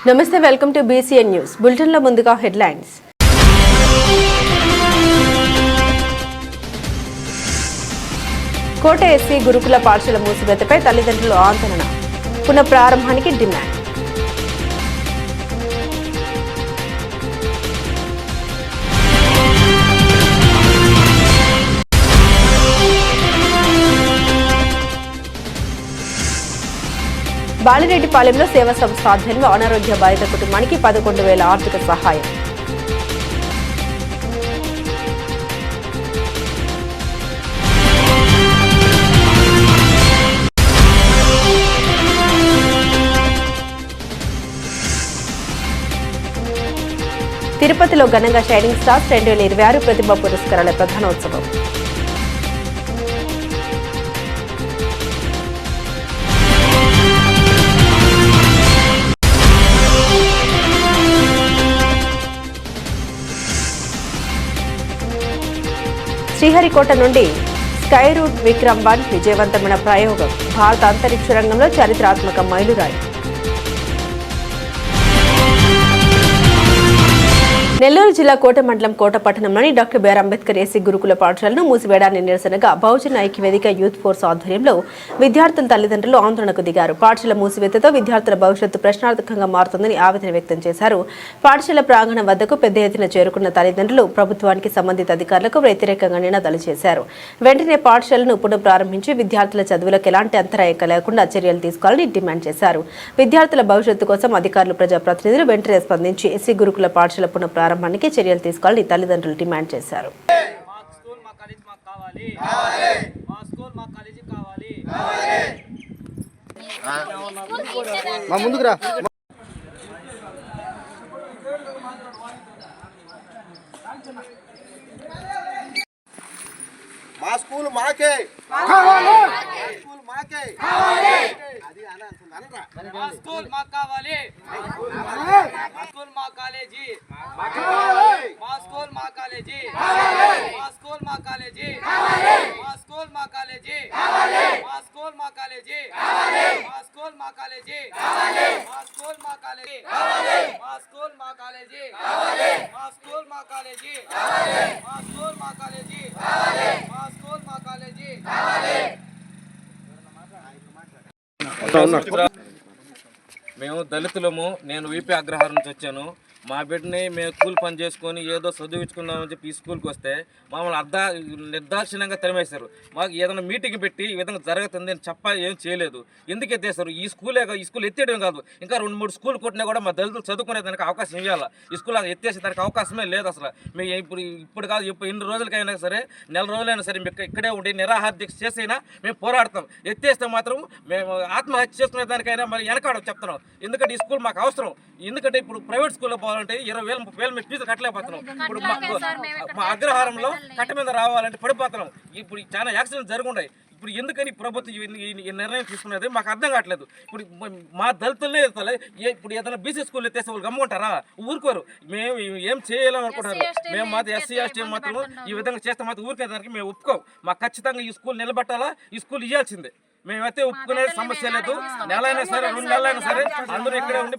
నమస్తే, welcome to BCN news bulletin లో ముందుగా హెడ్లైన్స్. కోట ఎస్సీ గురుకుల పాఠశాల మూసివేతపై తల్లిదండ్రులు ఆందోళన, పునఃప్రారంభానికి డిమాండ్. బాలిరెడ్డిపాలెంలో సేవా సంస్థ ఆధ్వర్యంలో అనారోగ్య బాధిత కుటుంబానికి 11,000 ఆర్థిక సహాయం. తిరుపతిలో ఘనంగా షైనింగ్ స్టార్స్ 2026 ప్రతిభా పురస్కారాల ప్రధానోత్సవం. శ్రీహరికోట నుండి స్కై రూట్ విక్రమ్ 1 విజయవంతమైన ప్రయోగం, భారత అంతరిక్ష రంగంలో చారిత్రాత్మక మైలురాయి. నెల్లూరు జిల్లా కోట మండలం కోట పట్టణంలోని డాక్టర్ బిఆర్ అంబేద్కర్ ఎస్సీ గురుకుల పాఠశాలను మూసివేయడాన్ని నిరసనగా బహుజన ఐక్యవేదిక యూత్ ఫోర్స్ ఆధ్వర్యంలో విద్యార్థుల తల్లిదండ్రులు ఆందోళనకు దిగారు. పాఠశాల మూసివేతతో విద్యార్థుల భవిష్యత్తు ప్రశ్నార్థకంగా మారుతుందని ఆవేదన వ్యక్తం చేశారు. పాఠశాల ప్రాంగణం వద్దకు పెద్ద ఎత్తున చేరుకున్న తల్లిదండ్రులు ప్రభుత్వానికి సంబంధిత అధికారులకు వ్యతిరేకంగా నినాదాలు చేశారు. వెంటనే పాఠశాలను పునఃప్రారంభించి విద్యార్థుల చదువులకు ఎలాంటి అంతరాయం కలగకుండా చర్యలు తీసుకోవాలని డిమాండ్ చేశారు. విద్యార్థుల భవిష్యత్తు కోసం అధికారులు, ప్రజాప్రతినిధులు వెంటనే స్పందించి ఎస్సీ గురుకుల పాఠశాల ప్రారంభానికి చర్యలు తీసుకోవాలని తల్లిదండ్రులు డిమాండ్ చేశారు. మా స్కూల్ మాకే కావాలి, స్కూల్ మాకే కావాలి, అది అలా అంటున్నారా? మా స్కూల్ మాకు కావాలి, మా స్కూల్ మా కాలేజీ కావాలి, మా స్కూల్ మా కాలేజీ కావాలి, మా స్కూల్ మా కాలేజీ కావాలి, మా స్కూల్ మా కాలేజీ కావాలి, మా స్కూల్ మా కాలేజీ కావాలి, మా స్కూల్ మా కాలేజీ కావాలి, మా స్కూల్ మా కాలేజీ కావాలి, మా స్కూల్ మా కాలేజీ కావాలి, మా స్కూల్ మా కాలేజీ కావాలి, మా స్కూల్ మా కాలేజీ కావాలి, మా స్కూల్ మా కాలేజీ కావాలి. మేము దళితులము. నేను వీపీ అగ్రహారం నుంచి వచ్చాను. మా బిడ్డని మేము స్కూల్ పని చేసుకొని ఏదో చదివించుకుందామని చెప్పి ఈ స్కూల్కి వస్తే మమ్మల్ని నిర్దాక్షిణ్యంగా తరిమేశారు. మాకు ఏదైనా మీటింగ్ పెట్టి ఈ విధంగా జరుగుతుంది అని ఏం చేయలేదు. ఎందుకు ఎత్తేస్తారు? ఈ స్కూల్ ఎత్తేయడం కాదు, ఇంకా 2-3 స్కూల్ కొట్టినా కూడా మా దళితులు చదువుకునే దానికి అవకాశం ఇవ్వాలి. ఈ స్కూల్ ఎత్తేసే దానికి అవకాశమే లేదు అసలు. మేము ఇప్పుడు కాదు, ఎన్ని రోజులకైనా సరే, నెల రోజులైనా సరే మేము ఇక్కడే ఉండి నిరాహార దీక్ష చేసైనా మేము పోరాడతాం. ఎత్తేస్తే మాత్రం మేము ఆత్మహత్య చేసుకునే దానికైనా మరి వెనకాడ చెప్తున్నాం. ఎందుకంటే ఈ స్కూల్ మాకు అవసరం. ఎందుకంటే ఇప్పుడు ప్రైవేట్ స్కూల్లో పోవాలంటే 20,000-30,000 మేము ఫీజు కట్టలేకపోతున్నాం. ఇప్పుడు మా అగ్రహారంలో కట్ట మీద రావాలంటే పడిపోతున్నాం. ఇప్పుడు చాలా యాక్సిడెంట్ జరుగుంటాయి. ఇప్పుడు ఎందుకని ప్రభుత్వం ఈ నిర్ణయం తీసుకునేది మాకు అర్థం కావట్లేదు. ఇప్పుడు మా దళితులనే ఎత్తాలి. ఇప్పుడు ఏదైనా బీసీ స్కూల్ ఎత్తేస్తే వాళ్ళు గమ్ముంటారా? ఊరుకోరు. మేము ఏం చేయాలనుకుంటున్నారు. మేము మాది ఎస్సీ ఎస్టీ మాత్రం ఈ విధంగా చేస్తే మాత్రం ఊరికేదానికి మేము ఒప్పుకోం. మాకు ఖచ్చితంగా ఈ స్కూల్ నిలబెట్టాలా, ఈ స్కూల్ ఇవ్వాల్సిందే. మేమైతే ఒప్పుకునే సమస్య లేదు. నెలైనా సరే, 2 నెలలైనా సరే అందరూ ఇక్కడే ఉండి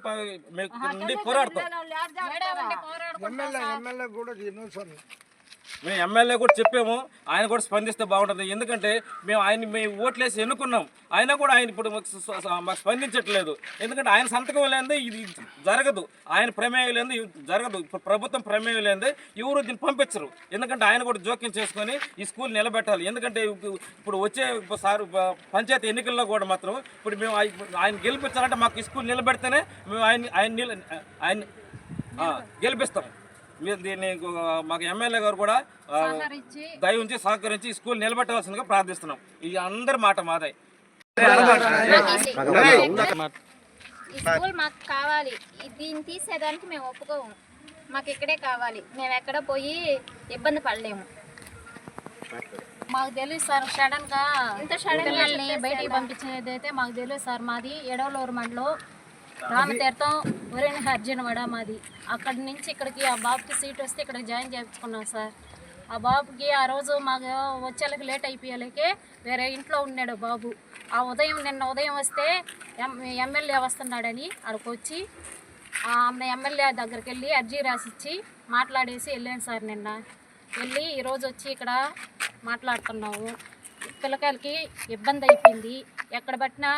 పోరాడతాం. మేము ఎమ్మెల్యే కూడా చెప్పాము, ఆయన కూడా స్పందిస్తే బాగుంటుంది. ఎందుకంటే మేము ఓట్లేసి ఎన్నుకున్నాం. అయినా కూడా ఆయన ఇప్పుడు మాకు స్పందించట్లేదు. ఎందుకంటే ఆయన సంతకం లేనిదే ఇది జరగదు, ఆయన ప్రమేయం లేనిదే జరగదు. ఇప్పుడు ప్రభుత్వం ప్రమేయం లేనిదే ఎవరు దీన్ని పంపించరు. ఎందుకంటే ఆయన కూడా జోక్యం చేసుకొని ఈ స్కూల్ నిలబెట్టాలి. ఎందుకంటే ఇప్పుడు వచ్చే పంచాయతీ ఎన్నికల్లో కూడా మాత్రం ఇప్పుడు మేము ఆయన గెలిపించాలంటే మాకు ఈ స్కూల్ నిలబెడితేనే మేము ఆయన గెలిపిస్తాం. మీరు దీన్ని మాకు ఎమ్మెల్యే గారు కూడా దయ ఉంచి సహకరించి స్కూల్ నిలబెట్టవలసిందిగా ప్రార్థిస్తున్నాం. ఇది అందరి మాట మాదే. ఈ స్కూల్ మాకు కావాలి, దీన్ని తీసేదానికి మేము ఒప్పుకోము. మాకు ఇక్కడే కావాలి, మేము ఎక్కడ పోయి ఇబ్బంది పడలేము. మాకు తెలియదు సార్, సడన్గా పిల్లల్ని బయటికి పంపించేది అయితే మాకు తెలియదు సార్. మాది ఎడవలూరు మండలం రామతీర్థం ఒరేని అర్జునవాడ మాది. అక్కడి నుంచి ఇక్కడికి ఆ బాబుకి సీట్ వస్తే ఇక్కడికి జాయిన్ చేయించుకున్నాం సార్. ఆ బాబుకి ఆ రోజు మాకు వచ్చేళ్ళకి లేట్ అయిపోయేళ్ళకి వేరే ఇంట్లో ఉన్నాడు బాబు. ఆ నిన్న ఉదయం వస్తే ఎమ్మెల్యే వస్తున్నాడని అక్కడికి వచ్చి ఆమె ఎమ్మెల్యే దగ్గరికి వెళ్ళి అర్జీ రాసిచ్చి మాట్లాడేసి వెళ్ళాను సార్. నిన్న వెళ్ళి ఈరోజు వచ్చి ఇక్కడ మాట్లాడుతున్నాము. పిల్లకాయలకి ఇబ్బంది అయిపోయింది. ఎక్కడ పట్టినా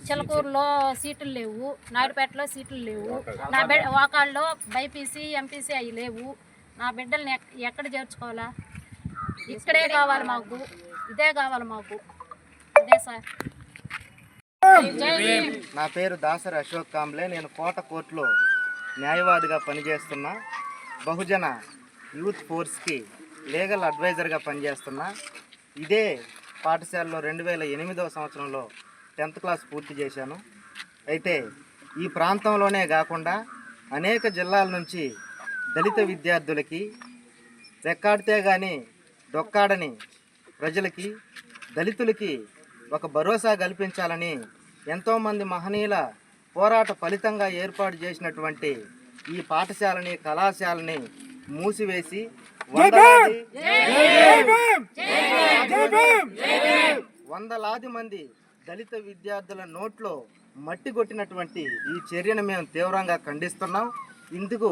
చిలకూరులో సీట్లు లేవు, నాయుడుపేటలో సీట్లు లేవు, నా వాకాళ్ళలో బైపీసీ ఎంపీసీ అవి లేవు. నా బిడ్డల్ని ఎక్కడ చేర్చుకోవాలా? ఇక్కడే కావాలి మాకు, ఇదే కావాలి మాకు. అదే సార్. నా పేరు దాసరి అశోక్ కాంబ్లే. నేను కోర్టులో న్యాయవాదిగా పనిచేస్తున్నా. బహుజన యూత్ ఫోర్స్కి లీగల్ అడ్వైజర్గా పనిచేస్తున్నా. ఇదే పాఠశాలలో 2008వ సంవత్సరంలో 10th క్లాస్ పూర్తి చేశాను. అయితే ఈ ప్రాంతంలోనే కాకుండా అనేక జిల్లాల నుంచి దళిత విద్యార్థులకి రెక్కాడితే కానీ డొక్కాడని ప్రజలకి, దళితులకి ఒక భరోసా కల్పించాలని ఎంతోమంది మహనీయుల పోరాట ఫలితంగా ఏర్పాటు చేసినటువంటి ఈ పాఠశాలని, కళాశాలని మూసివేసి వందలాది మంది దళిత విద్యార్థుల నోట్లో మట్టి కొట్టినటువంటి ఈ చర్యను మేము తీవ్రంగా ఖండిస్తున్నాం. ఇందుకు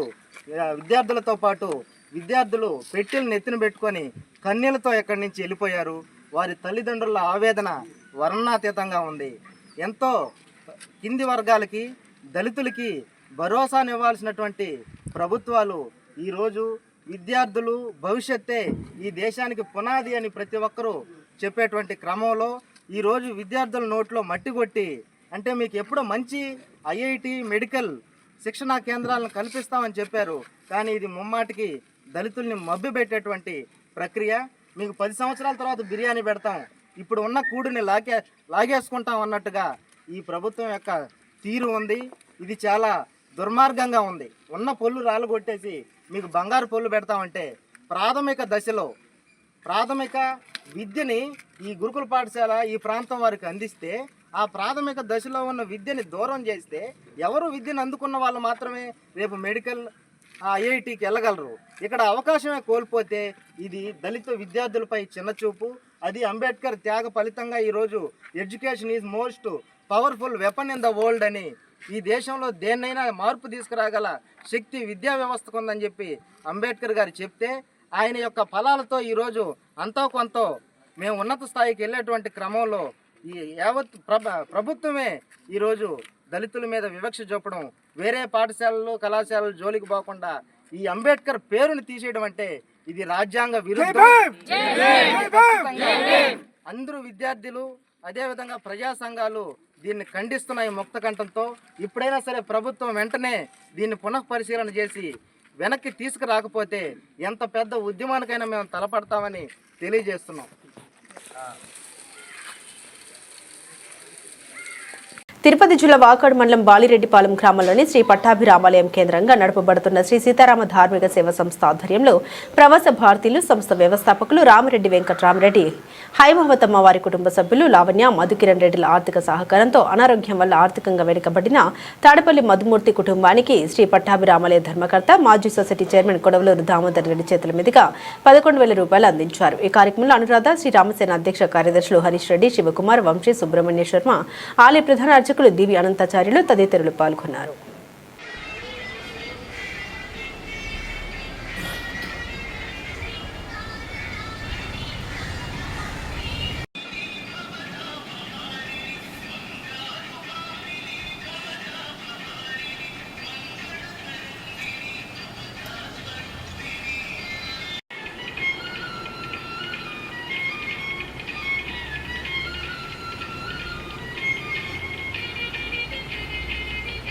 విద్యార్థులతో పాటు విద్యార్థులు పెట్టెలు నెత్తిన పెట్టుకొని కన్నీళ్లతో ఎక్కడి నుంచి వెళ్ళిపోయారు. వారి తల్లిదండ్రుల ఆవేదన వర్ణాతీతంగా ఉంది. ఎంతో కింది వర్గాలకి, దళితులకి భరోసానివ్వాల్సినటువంటి ప్రభుత్వాలు ఈరోజు విద్యార్థులు భవిష్యత్తే ఈ దేశానికి పునాది అని ప్రతి ఒక్కరూ చెప్పేటువంటి క్రమంలో ఈరోజు విద్యార్థుల నోట్లో మట్టి కొట్టి, అంటే మీకు ఎప్పుడో మంచి ఐఐటి మెడికల్ శిక్షణా కేంద్రాలను కల్పిస్తామని చెప్పారు, కానీ ఇది ముమ్మాటికి దళితుల్ని మభ్యపెట్టేటువంటి ప్రక్రియ. మీకు 10 సంవత్సరాల తర్వాత బిర్యానీ పెడతాం, ఇప్పుడు ఉన్న కూడుని లాగేసుకుంటాం అన్నట్టుగా ఈ ప్రభుత్వం యొక్క తీరు ఉంది. ఇది చాలా దుర్మార్గంగా ఉంది. ఉన్న పొల్లు రాళ్ళు కొట్టేసి మీకు బంగారు పొల్లు పెడతామంటే ప్రాథమిక దశలో ప్రాథమిక విద్యని ఈ గురుకుల పాఠశాల ఈ ప్రాంతం వారికి అందిస్తే, ఆ ప్రాథమిక దశలో ఉన్న విద్యని దూరం చేస్తే ఎవరు విద్యను అందుకున్న వాళ్ళు మాత్రమే రేపు మెడికల్ ఐఐటికి వెళ్ళగలరు. ఇక్కడ అవకాశమే కోల్పోతే ఇది దళిత విద్యార్థులపై చిన్నచూపు. అది అంబేద్కర్ త్యాగ ఫలితంగా ఈరోజు education is most powerful weapon in the world అని, ఈ దేశంలో దేన్నైనా మార్పు తీసుకురాగల శక్తి విద్యా వ్యవస్థకు ఉందని చెప్పి అంబేద్కర్ గారు చెప్తే, ఆయన యొక్క ఫలాలతో ఈరోజు అంతో కొంత మేము ఉన్నత స్థాయికి వెళ్ళేటువంటి క్రమంలో ఈ యావత్ ప్రభుత్వమే ఈరోజు దళితుల మీద వివక్ష చూపడం, వేరే పాఠశాలలు కళాశాలలు జోలికి పోకుండా ఈ అంబేద్కర్ పేరుని తీసేయడం అంటే ఇది రాజ్యాంగ విరుద్ధం. అందరూ విద్యార్థులు అదేవిధంగా ప్రజా సంఘాలు దీన్ని ఖండిస్తున్నాయి ముక్త కంఠంతో. ఇప్పుడైనా సరే ప్రభుత్వం వెంటనే దీన్ని పునఃపరిశీలన చేసి వెనక్కి తీసుకురాకపోతే ఎంత పెద్ద ఉద్యమానికైనా మేము తలపడతామని తెలియజేస్తున్నాం. తిరుపతి జిల్లా వాకాడు మండలం బాలిరెడ్డిపాలెం గ్రామంలోని శ్రీ పట్టాభిరామాలయం కేంద్రంగా నడపబడుతున్న శ్రీ సీతారామ ధార్మిక సేవా సంస్థ ఆధ్వర్యంలో ప్రవాస భారతీయులు సంస్థ వ్యవస్థాపకులు రామిరెడ్డి వెంకటరామరెడ్డి, హైమవతమ్మ వారి కుటుంబ సభ్యులు లావణ్య, మధుకిరణ్ రెడ్డిల ఆర్థిక సహకారంతో అనారోగ్యం వల్ల ఆర్థికంగా వెనుకబడిన తాడపల్లి మధుమూర్తి కుటుంబానికి శ్రీ పట్టాభిరామాలయ ధర్మకర్త మాజీ సొసైటీ చైర్మన్ కొడవలూరు దామోదర్ రెడ్డి చేతుల మీదుగా 11,000 రూపాయలు అందించారు. ఈ కార్యక్రమంలో అనురాధ, శ్రీ రామసేన అధ్యక్ష కార్యదర్శులు హరీష్ రెడ్డి, శివకుమార్, వంశీ, సుబ్రహ్మణ్య శర్మ, ఆలయ ప్రధాన అర్చకులు దివి అనంతాచార్యులు తదితరులు పాల్గొన్నారు.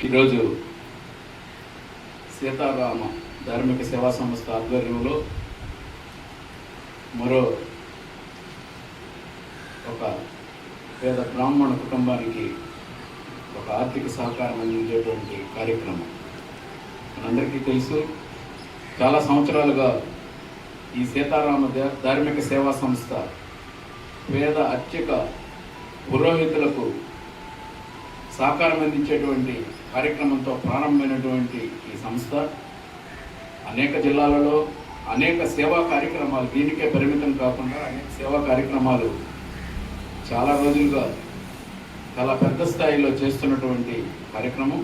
ఈరోజు సీతారామ ధార్మిక సేవా సంస్థ ఆధ్వర్యంలో మరో ఒక పేద బ్రాహ్మణ కుటుంబానికి ఒక ఆర్థిక సహకారం అందించేటువంటి కార్యక్రమం. మనందరికీ తెలుసు, చాలా సంవత్సరాలుగా ఈ సీతారామ ధార్మిక సేవా సంస్థ పేద అర్చక పురోహితులకు సహకారం అందించేటువంటి కార్యక్రమంతో ప్రారంభమైనటువంటి ఈ సంస్థ అనేక జిల్లాలలో అనేక సేవా కార్యక్రమాలు, దీనికే పరిమితం కాకుండా అనేక సేవా కార్యక్రమాలు చాలా రోజులుగా చాలా పెద్ద స్థాయిలో చేస్తున్నటువంటి కార్యక్రమం.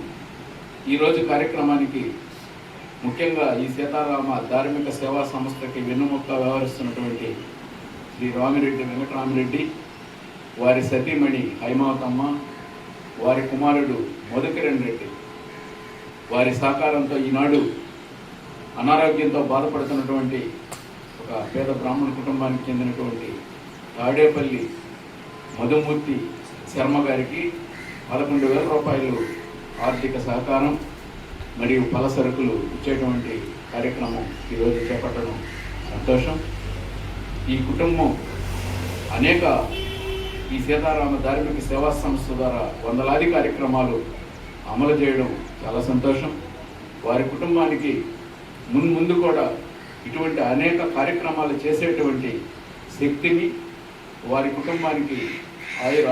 ఈరోజు కార్యక్రమానికి ముఖ్యంగా ఈ సీతారామ ధార్మిక సేవా సంస్థకి వెన్నుముక్క వ్యవహరిస్తున్నటువంటి శ్రీ రామిరెడ్డి వెంకటరామిరెడ్డి, వారి సతీమణి హైమావతమ్మ, వారి కుమారుడు మధుకిరణ్ రెడ్డి వారి సహకారంతో ఈనాడు అనారోగ్యంతో బాధపడుతున్నటువంటి ఒక పేద బ్రాహ్మణ కుటుంబానికి చెందినటువంటి తాడేపల్లి మధుమూర్తి శర్మ గారికి 11,000 రూపాయలు ఆర్థిక సహకారం మరియు పలసరుకులు ఇచ్చేటువంటి కార్యక్రమం ఈరోజు చేపట్టడం సంతోషం. ఈ కుటుంబం అనేక ఈ సీతారామ ధార్మిక సేవా సంస్థ ద్వారా వందలాది కార్యక్రమాలు అమలు చేయడం చాలా సంతోషం. వారి కుటుంబానికి ముందు కూడా ఇటువంటి అనేక కార్యక్రమాలు చేసేటువంటి శక్తిని వారి కుటుంబానికి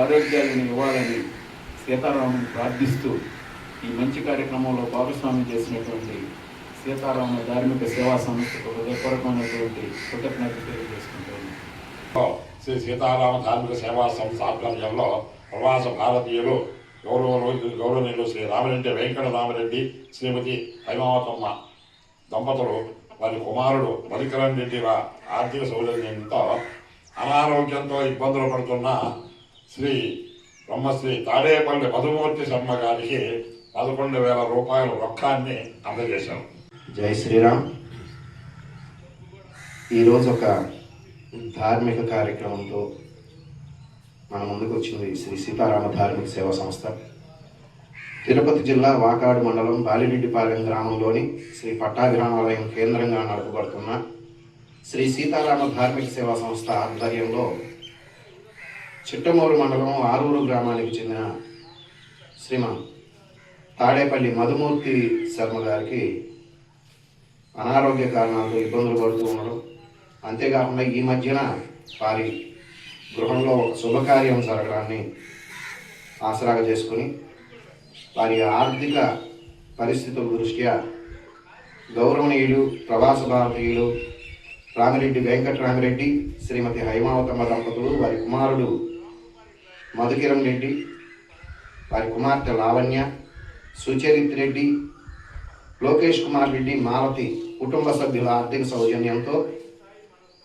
ఆరోగ్యాలను ఇవ్వాలని సీతారాముని ప్రార్థిస్తూ ఈ మంచి కార్యక్రమంలో భాగస్వామ్యం చేసినటువంటి సీతారామ ధార్మిక సేవా సంస్థకు హృదయపూర్వకమైనటువంటి కృతజ్ఞతలు తెలియజేసుకుంటున్నాను. శ్రీ సీతారామ ధార్మిక సేవా సంస్థ ఆధ్వర్యంలో ప్రవాస భారతీయులు గౌరవనీయులు శ్రీ రామిరెడ్డి వెంకటరామిరెడ్డి, శ్రీమతి హైమావతమ్మ దంపతులు వారి కుమారుడు మధుకిరణ్ రెడ్డి ఆర్థిక సౌలభ్యంతో అనారోగ్యంతో ఇబ్బందులు పడుతున్న శ్రీ బ్రహ్మశ్రీ తాడేపల్లి మధుమూర్తి శర్మ గారికి 11,000 రూపాయల రొక్కాన్ని అందజేశారు. జై శ్రీరామ్. ఈరోజు ఒక ధార్మిక కార్యక్రమంతో మన ముందుకు వచ్చింది శ్రీ సీతారామ ధార్మిక సేవా సంస్థ. తిరుపతి జిల్లా వాకాడు మండలం బాలిరెడ్డిపాలెం గ్రామంలోని శ్రీ పట్టాభిరామాలయం కేంద్రంగా నడపబడుతున్న శ్రీ సీతారామ ధార్మిక సేవా సంస్థ ఆధ్వర్యంలో చిట్టమూరు మండలం ఆరూరు గ్రామానికి చెందిన శ్రీమాన్ తాడేపల్లి మధుమూర్తి శర్మ గారికి అనారోగ్య కారణాలతో ఇబ్బందులు పడుతూ ఉండడం, అంతేకాకుండా ఈ మధ్యన వారి గృహంలో ఒక శుభకార్యం జరగడాన్ని ఆసరాగా చేసుకుని వారి ఆర్థిక పరిస్థితుల దృష్ట్యా గౌరవనీయులు ప్రవాస భారతీయులు రామిరెడ్డి వెంకటరామిరెడ్డి, శ్రీమతి హైమావతమ్మ దంపతులు, వారి కుమారుడు మధుకిరణ్ రెడ్డి, వారి కుమార్తె లావణ్య, సుచరిత్ రెడ్డి, లోకేష్ కుమార్ రెడ్డి, మాలతి కుటుంబ సభ్యుల ఆర్థిక సౌజన్యంతో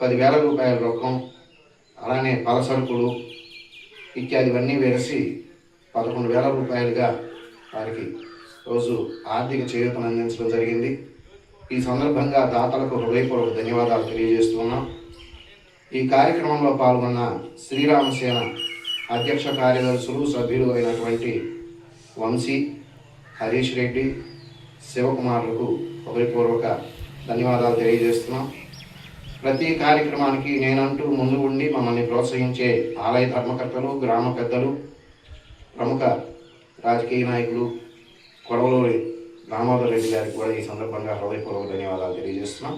10,000 రూపాయల రొక్కం, అలానే పలసరుకులు ఇత్యాదివన్నీ వేసి 11,000 రూపాయలుగా వారికి రోజు ఆర్థిక చేయూతను అందించడం జరిగింది. ఈ సందర్భంగా దాతలకు హృదయపూర్వక ధన్యవాదాలు తెలియజేస్తున్నాం. ఈ కార్యక్రమంలో పాల్గొన్న శ్రీరామసేన అధ్యక్ష కార్యదర్శులు సభ్యులు అయినటువంటి వంశీ, హరీష్ రెడ్డి, శివకుమార్లకు హృదయపూర్వక ధన్యవాదాలు తెలియజేస్తున్నాం. ప్రతి కార్యక్రమానికి నేనంటూ ముందు ఉండి మమ్మల్ని ప్రోత్సహించే ఆలయ ధర్మకర్తలు, గ్రామ పెద్దలు, ప్రముఖ రాజకీయ నాయకులు కొడవలూరి దామోదర్ రెడ్డి గారికి కూడా ఈ సందర్భంగా హృదయపూర్వక ధన్యవాదాలు తెలియజేస్తున్నాం.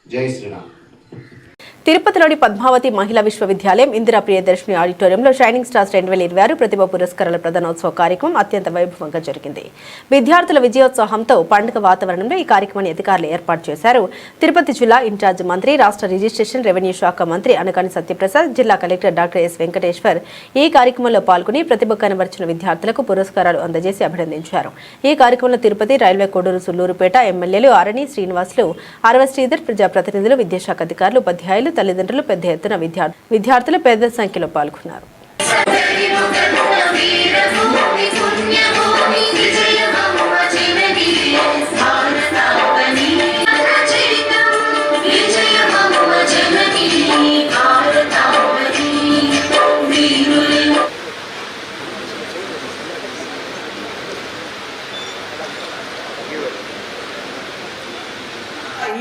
జై శ్రీరామ్. తిరుపతిలోని పద్మావతి మహిళా విశ్వవిద్యాలయం ఇందిరా ప్రియదర్శిని ఆడిటోరియంలో షైనింగ్ స్టార్స్ 2026 ప్రతిభా పురస్కారాల ప్రదానోత్సవ కార్యక్రమం అత్యంత వైభవంగా జరిగింది. విద్యార్థుల విజయోత్సాహంతో పండుగ వాతావరణంలో ఈ కార్యక్రమాన్ని అధికారులు ఏర్పాటు చేశారు. తిరుపతి జిల్లా ఇన్ఛార్జ్ మంత్రి, రాష్ట్ర రిజిస్ట్రేషన్ రెవెన్యూ శాఖ మంత్రి అనకాని సత్యప్రసాద్, జిల్లా కలెక్టర్ డాక్టర్ ఎస్ వెంకటేశ్వర్ ఈ కార్యక్రమంలో పాల్గొని ప్రతిభ కనబరిచిన విద్యార్థులకు పురస్కారాలు అందజేసి అభినందించారు. ఈ కార్యక్రమంలో తిరుపతి, రైల్వే కోడూరు, సుల్లూరుపేట ఎమ్మెల్యేలు ఆరణి శ్రీనివాసులు, ఆరవ శ్రీధర్, ప్రజాప్రతినిధులు, విద్యాశాఖ అధికారులు, ఉపాధ్యాయులు, తల్లిదండ్రులు పెద్ద ఎత్తున విద్యార్థులు పెద్ద సంఖ్యలో పాల్గొన్నారు.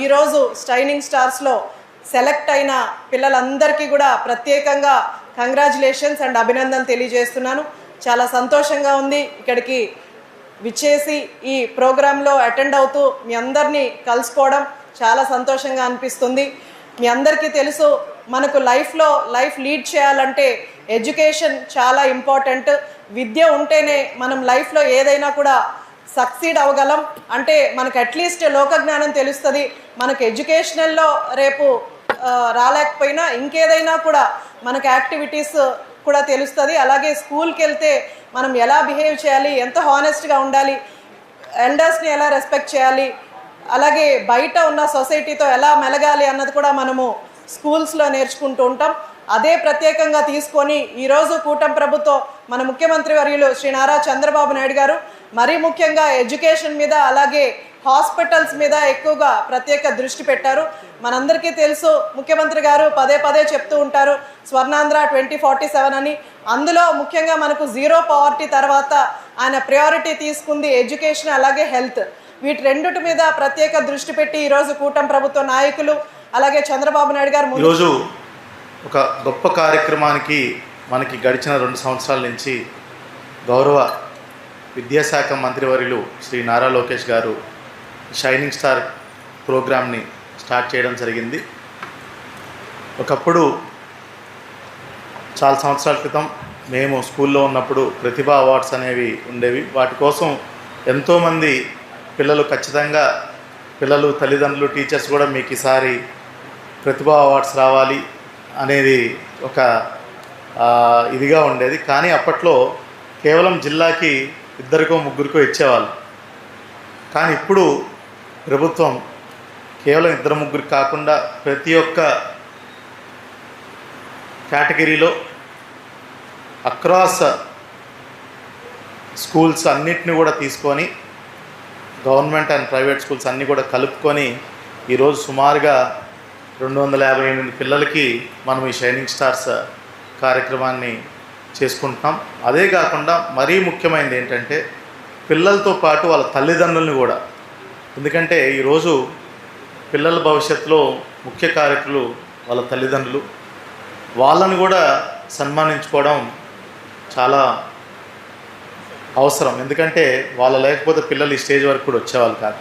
ఈరోజు షైనింగ్ స్టార్స్లో సెలెక్ట్ అయిన పిల్లలందరికీ కూడా ప్రత్యేకంగా కంగ్రాచులేషన్స్ అండ్ అభినందన తెలియజేస్తున్నాను. చాలా సంతోషంగా ఉంది ఇక్కడికి విచ్చేసి ఈ ప్రోగ్రాంలో అటెండ్ అవుతూ మీ అందరినీ కలుసుకోవడం చాలా సంతోషంగా అనిపిస్తుంది. మీ అందరికీ తెలుసు, మనకు లైఫ్ లీడ్ చేయాలంటే ఎడ్యుకేషన్ చాలా ఇంపార్టెంట్. విద్య ఉంటేనే మనం లైఫ్లో ఏదైనా కూడా సక్సీడ్ అవ్వగలం. అంటే మనకు అట్లీస్ట్ లోకజ్ఞానం తెలుస్తుంది. మనకు ఎడ్యుకేషనల్లో రేపు రాలేకపోయినా ఇంకేదైనా కూడా మనకు యాక్టివిటీస్ కూడా తెలుస్తుంది. అలాగే స్కూల్కి వెళ్తే మనం ఎలా బిహేవ్ చేయాలి, ఎంత హానెస్ట్గా ఉండాలి, ఎల్డర్స్ని ఎలా రెస్పెక్ట్ చేయాలి, అలాగే బయట ఉన్న సొసైటీతో ఎలా మెలగాలి అన్నది కూడా మనము స్కూల్స్లో నేర్చుకుంటూ ఉంటాం. అదే ప్రత్యేకంగా తీసుకొని ఈరోజు కూటమి ప్రభుత్వం మన ముఖ్యమంత్రి వర్యులు శ్రీ నారా చంద్రబాబు నాయుడు గారు మరీ ముఖ్యంగా ఎడ్యుకేషన్ మీద అలాగే హాస్పిటల్స్ మీద ఎక్కువగా ప్రత్యేక దృష్టి పెట్టారు. మనందరికీ తెలుసు, ముఖ్యమంత్రి గారు పదే పదే చెప్తూ ఉంటారు స్వర్ణాంధ్ర 2047 అని. అందులో ముఖ్యంగా మనకు జీరో పవర్టీ తర్వాత ఆయన ప్రయారిటీ తీసుకుంది ఎడ్యుకేషన్ అలాగే హెల్త్. వీటి రెండిటి మీద ప్రత్యేక దృష్టి పెట్టి ఈరోజు కూటమి ప్రభుత్వ నాయకులు అలాగే చంద్రబాబు నాయుడు గారు ఈరోజు ఒక గొప్ప కార్యక్రమానికి మనకి గడిచిన 2 సంవత్సరాల నుంచి గౌరవ విద్యాశాఖ మంత్రివర్యులు శ్రీ నారా లోకేష్ గారు షైనింగ్ స్టార్ ప్రోగ్రామ్ని స్టార్ట్ చేయడం జరిగింది. ఒకప్పుడు చాలా సంవత్సరాల క్రితం మేము స్కూల్లో ఉన్నప్పుడు ప్రతిభా అవార్డ్స్ అనేవి ఉండేవి. వాటి కోసం ఎంతోమంది పిల్లలు ఖచ్చితంగా పిల్లలు తల్లిదండ్రులు టీచర్స్ కూడా మీకు ఈసారి ప్రతిభా అవార్డ్స్ రావాలి అనేది ఒక ఇదిగా ఉండేది. కానీ అప్పట్లో కేవలం జిల్లాకి 2కో 3కో ఇచ్చేవాళ్ళు. కానీ ఇప్పుడు ప్రభుత్వం కేవలం 2-3 కాకుండా ప్రతి ఒక్క కేటగిరీలో అక్రాస్ స్కూల్స్ అన్నిటిని కూడా తీసుకొని గవర్నమెంట్ అండ్ ప్రైవేట్ స్కూల్స్ అన్నీ కూడా కలుపుకొని ఈరోజు సుమారుగా 258 పిల్లలకి మనం ఈ షైనింగ్ స్టార్స్ కార్యక్రమాన్ని చేసుకుంటున్నాం. అదే కాకుండా మరీ ముఖ్యమైనది ఏంటంటే పిల్లలతో పాటు వాళ్ళ తల్లిదండ్రులను కూడా, ఎందుకంటే ఈరోజు పిల్లల భవిష్యత్తులో ముఖ్య కారకులు వాళ్ళ తల్లిదండ్రులు, వాళ్ళని కూడా సన్మానించుకోవడం చాలా అవసరం. ఎందుకంటే వాళ్ళు లేకపోతే పిల్లలు ఈ స్టేజ్ వరకు కూడా వచ్చేవాళ్ళు కాదు.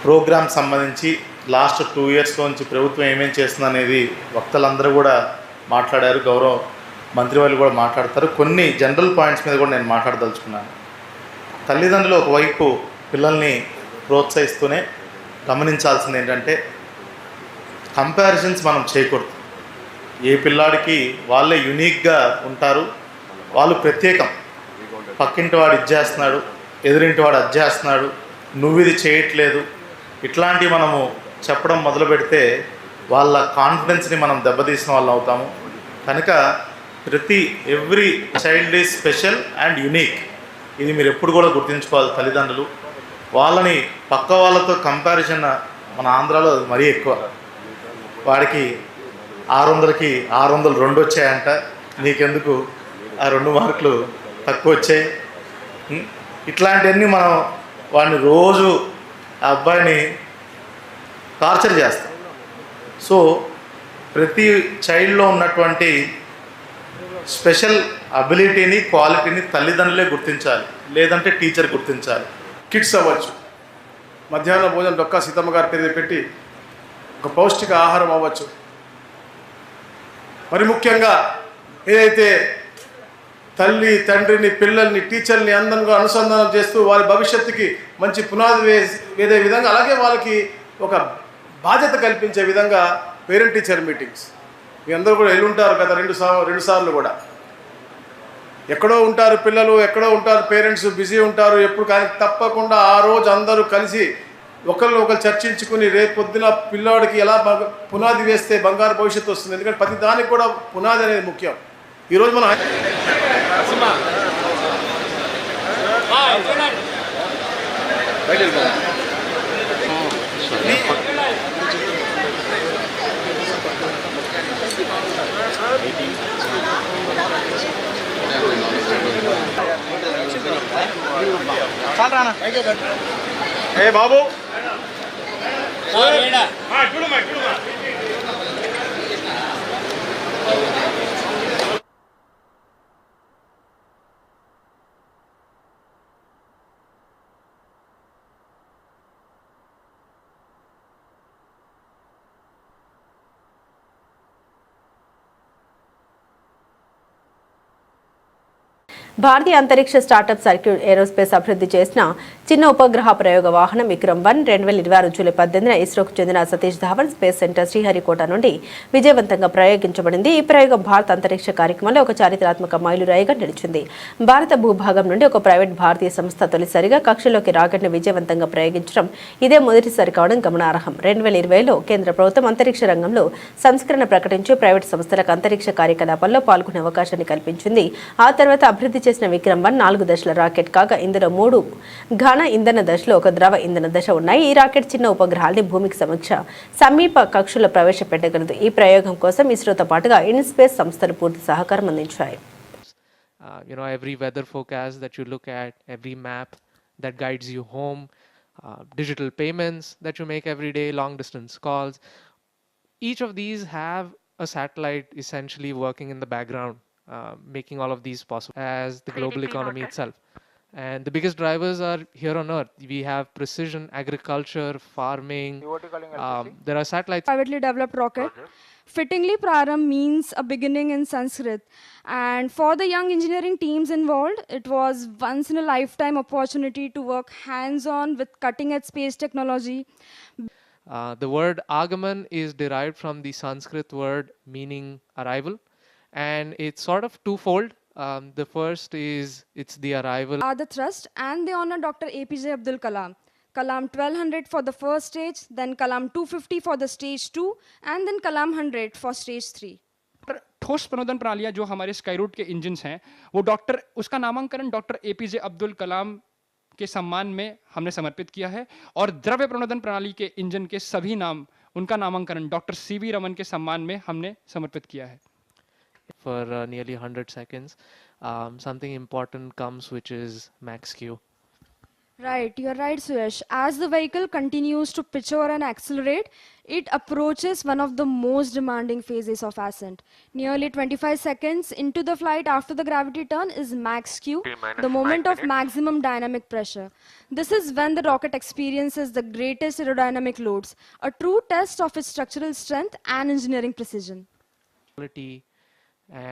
ప్రోగ్రామ్ సంబంధించి లాస్ట్ 2 ఇయర్స్లో నుంచి ప్రభుత్వం ఏమేం చేస్తుంది అనేది వక్తలందరూ కూడా మాట్లాడారు, గౌరవ మంత్రి వాళ్ళు కూడా మాట్లాడతారు. కొన్ని జనరల్ పాయింట్స్ మీద కూడా నేను మాట్లాడదలుచుకున్నాను. తల్లిదండ్రులు ఒకవైపు పిల్లల్ని ప్రోత్సహిస్తూనే గమనించాల్సింది ఏంటంటే కంపారిజన్స్ మనం చేయకూడదు. ఏ పిల్లాడికి వాళ్ళే యూనిక్గా ఉంటారు, వాళ్ళు ప్రత్యేకం. పక్కింటి వాడు ఇది చేస్తున్నాడు, ఎదురింటి వాడు అది చేస్తున్నాడు, నువ్వు ఇది చేయట్లేదు, ఇట్లాంటివి మనము చెప్పడం మొదలు పెడితే వాళ్ళ కాన్ఫిడెన్స్ని మనం దెబ్బతీసిన వాళ్ళు అవుతాము. కనుక every child is special and unique. ఇది మీరు ఎప్పుడు కూడా గుర్తుంచుకోవాలి తల్లిదండ్రులు. వాళ్ళని పక్క వాళ్ళతో కంపారిజన్ మన ఆంధ్రాలో మరీ ఎక్కువ. వాడికి 600కి 602 వచ్చాయంట, నీకెందుకు ఆ 2 మార్కులు తక్కువ వచ్చాయి. ఇట్లాంటివన్నీ మనం వాడిని రోజు ఆ అబ్బాయిని టార్చర్ చేస్తాం. సో ప్రతి చైల్డ్లో ఉన్నటువంటి స్పెషల్ అబిలిటీని క్వాలిటీని తల్లిదండ్రులే గుర్తించాలి, లేదంటే టీచర్ గుర్తించాలి. కిడ్స్ అవ్వచ్చు, మధ్యాహ్న భోజనం డొక్కా సీతమ్మ గారి పేరు పెట్టి ఒక పౌష్టిక ఆహారం అవ్వచ్చు. మరి ముఖ్యంగా ఏదైతే తల్లి తండ్రిని పిల్లల్ని టీచర్ని అందంగా అనుసంధానం చేస్తూ వారి భవిష్యత్తుకి మంచి పునాది వేసే విధంగా, అలాగే వాళ్ళకి ఒక బాధ్యత కల్పించే విధంగా పేరెంట్ టీచర్ మీటింగ్స్ మీ అందరూ కూడా వెళ్ళి ఉంటారు కదా, 2 సార్లు కూడా. ఎక్కడో ఉంటారు పిల్లలు, ఎక్కడో ఉంటారు పేరెంట్స్, బిజీ ఉంటారు ఎప్పుడు. కానీ తప్పకుండా ఆ రోజు అందరూ కలిసి ఒకరు చర్చించుకుని రేపు పొద్దున పిల్లాడికి ఎలా పునాది వేస్తే బంగారు భవిష్యత్తు వస్తుంది. ఎందుకంటే ప్రతి దానికి కూడా పునాది అనేది ముఖ్యం. ఈరోజు మనం ఏ బాబు భారతీయ అంతరిక్ష స్టార్టప్ సర్క్యూట్ ఏరోస్పేస్ అభివృద్ధి చేసిన చిన్న ఉపగ్రహ ప్రయోగ వాహనం విక్రమ్-1 2026 జూలై 18న ఇస్రోకు చెందిన సతీష్ ధావన్ స్పేస్ సెంటర్ శ్రీహరికోట నుండి విజయవంతంగా ప్రయోగించబడింది. ఈ ప్రయోగం భారత అంతరిక్ష కార్యక్రమంలో ఒక చారిత్రాత్మక మైలురాయిగా నిలిచింది. భారత భూభాగం నుండి ఒక ప్రైవేట్ భారతీయ సంస్థ తొలిసారిగా కక్షలోకి రాకెట్ను విజయవంతంగా ప్రయోగించడం ఇదే మొదటిసారి కావడం గమనార్హం. 2020లో కేంద్ర ప్రభుత్వం అంతరిక్ష రంగంలో సంస్కరణ ప్రకటించి ప్రైవేట్ సంస్థలకు అంతరిక్ష కార్యకలాపాల్లో పాల్గొనే అవకాశాన్ని కల్పించింది. ఆ తర్వాత అభివృద్ధి చేసిన విక్రమ్-1 4 దశల రాకెట్ కాగా ఇందులో 3 ఘన ఇంధన దశలో ఒక ద్రవ ఇంధన దశ ఉన్నాయి. ఈ రాకెట్ చిన్న ఉపగ్రహాల్ని భూమికి సమీప కక్షలో ప్రవేశపెట్టగలదు. ఈ ప్రయోగం కోసం ఇస్రోతో పాటుగా ఇన్స్పేస్ సంస్థలు పూర్తి సహకారం అందించాయి. Every weather forecast that you look at, every map that guides you home, digital payments that you make every day, long distance calls, each of these have a satellite essentially working in the background, making all of these possible as the global economy itself. And the biggest drivers are here on Earth. We have precision agriculture, farming. There are satellites. Privately developed rocket. Fittingly, Prarambh means a beginning in Sanskrit. And for the young engineering teams involved, it was once in a lifetime opportunity to work hands-on with cutting-edge space technology. The word Agaman is derived from the Sanskrit word meaning arrival. And it's sort of twofold. The first is it's the arrival. Are the thrust and they honor Dr. APJ Abdul Kalam. Kalam 1200 for the first stage, then Kalam 250 for the stage 2, and then Kalam 100 for stage 3. ठोस प्रणोदन प्रणालियां जो हमारे Skyroot के engines हैं वो उसका नामांकन doctor APJ Abdul Kalam के सम्मान में हमने समर्पित किया है और द्रव्य प्रणोदन प्रणाली के इंजन के सभी नाम उनका नामांकन डॉक्टर CV रमन के सम्मान में हमने समर्पित किया है. For nearly 100 seconds, something important comes, which is max Q. Right, you're right, Suyash. As the vehicle continues to pitch over and accelerate, it approaches one of the most demanding phases of ascent. Nearly 25 seconds into the flight after the gravity turn is max Q, the moment of maximum dynamic pressure. This is when the rocket experiences the greatest aerodynamic loads, a true test of its structural strength and engineering precision.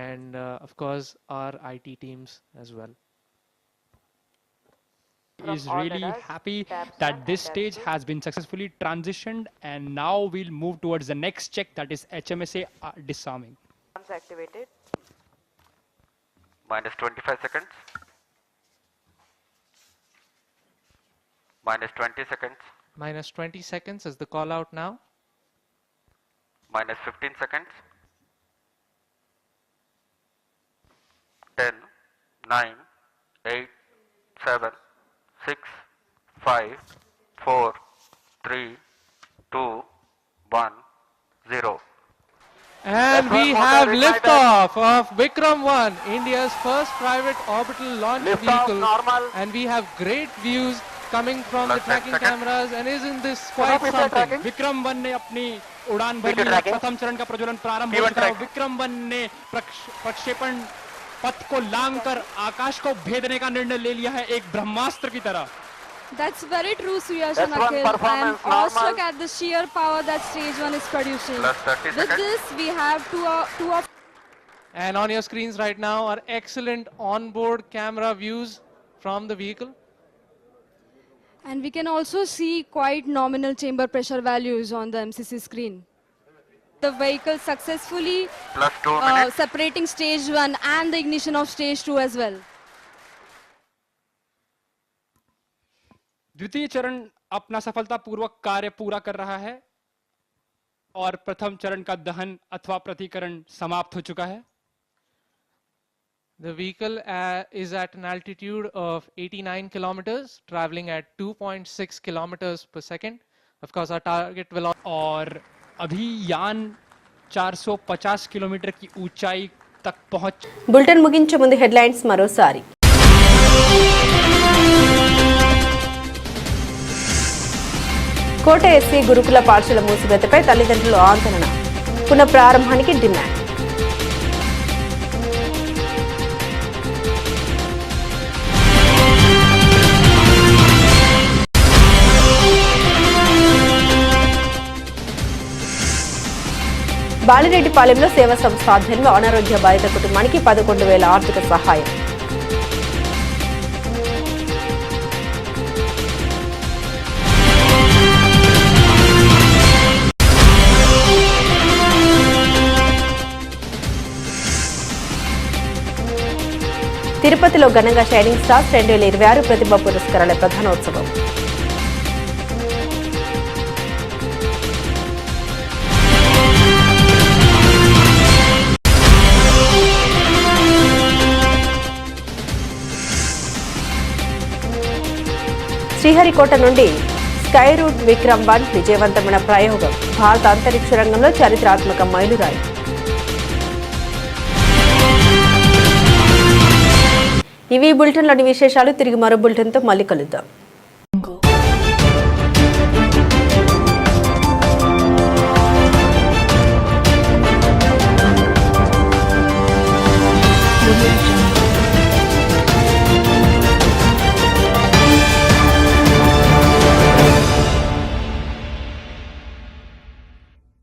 And of course our IT teams as well. Is really happy that this stage has been successfully transitioned and now we'll move towards the next check, that is HMSA disarming. Activated. Minus 25 seconds. Minus 20 seconds. Minus 20 seconds is the call out now. Minus 15 seconds. 10, 9, 8, 7, 6, 5, 4, 3, 2, 1, 0. And we have liftoff of Vikram-1, India's first private orbital launch vehicle. And we have great views coming from the tracking cameras and isn't this quite something? Vikram-1 ने अपनी उड़ान भरी, प्रथम चरण का प्रज्वलन प्रारंभ हो चुका है. Vikram-1 ने प्रक्षेपण पथ को लांघकर आकाश को भेदने का निर्णय ले लिया है एक ब्रह्मास्त्र की तरह. That's very true, Suyash and Akhil. I am awestruck at the sheer power that stage 1 is producing. With this, we have two of. And on your screens right now are excellent onboard camera views from the vehicle. And we can also see quite nominal chamber pressure values on the MCC screen. The vehicle successfully separating stage 1 and the ignition of stage 2 as well. द्वितीय चरण अपना सफलतापूर्वक कार्य पूरा कर रहा है और प्रथम चरण का दहन अथवा प्रतिकरण समाप्त हो चुका है. The vehicle is at an altitude of 89 kilometers, traveling at 2.6 kilometers per second. Of course, our target will. और अभी यान 450 किलोमीटर की ऊंचाई तक पहुंच. बुलेटिन मुगिंचे ముందు హెడ్లైన్స్ మరోసారి. కోట ఎస్సీ గురుకుల పాఠశాల మూసివేతపై తల్లిదండ్రులు ఆందోళన. పునః ప్రారంభానికి డిమాండ్. బాలిరెడ్డిపాలెంలో సేవా సంస్థ ఆధ్వర్యంలో అనారోగ్య బాధిత కుటుంబానికి 11,000 ఆర్థిక సహాయం. తిరుపతిలో ఘనంగా షైనింగ్ స్టార్స్ 2026 ప్రతిభా పురస్కారాల ప్రధానోత్సవం. శ్రీహరికోట నుండి స్కై రూట్ విక్రమ్ 1 విజయవంతమైన ప్రయోగం. భారత అంతరిక్ష రంగంలో చారిత్రాత్మక మైలురాయి. ఇవి బులెటిన్లోని విశేషాలు. తిరిగి మరో బులెటిన్తో మళ్ళీ కలుద్దాం. Thank you.